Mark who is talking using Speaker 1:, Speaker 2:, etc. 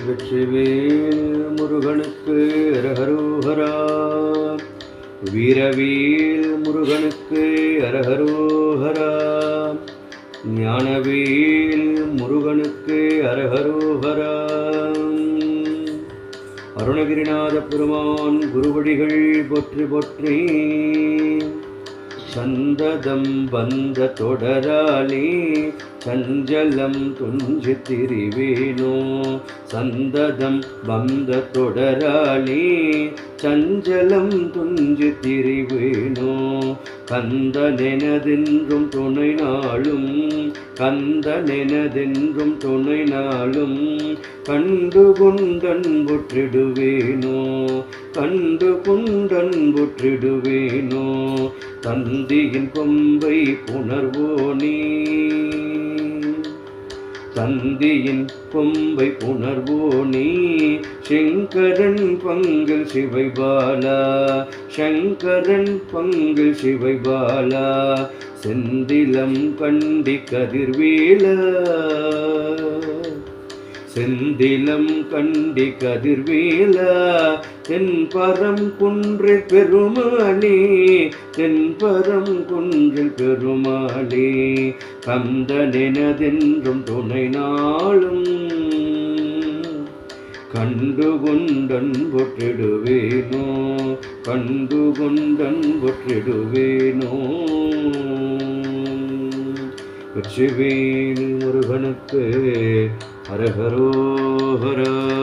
Speaker 1: வெற்றிவேல் முருகனுக்கு அரஹரோஹரா. வீரவேல் முருகனுக்கு அரஹரோஹரா. ஞானவேல் முருகனுக்கு அரஹரோஹரா. அருணகிரிநாத பெருமான் குருவடிகள் போற்றி போற்றி. சந்ததம் வந்த தொடராலே சஞ்சலம் துஞ்சி திரிவேனோ. சந்ததம் வந்த தொடராலே சஞ்சலம் துஞ்சி திரிவேனோ. கந்தனெனதென்றும் துணை நாளும் கந்தனெனதென்றும் துணை நாளும் கண்டு கொண்டன்புற்றிடுவேனோ. கண்டு கொண்டன்புற்றிடுவேனோ. தந்தியின் கொம்பை புணர்வோனே. தந்தியின் கொம்பை புணர்வோனே. சங்கரன் பங்கில் சிவைபாலா. சங்கரன் பங்கில் சிவைபாலா. செந்திலம் கண்டி கதிர்வேலா. செந்திலம் கண்டி கதிர்வேலா. தென்பரம் குன்றில் பெருமாளே. தென்பரம் குன்றில் பெருமாளே. கந்தனெனதென்றும் துணை நாளும் கண்டு கொண்டன்புற்றிடுவேனோ. கண்டு கொண்டன்புற்றிடுவேனோ. வெற்றிவேல் முருகனுக்கு அரஹரோஹரா.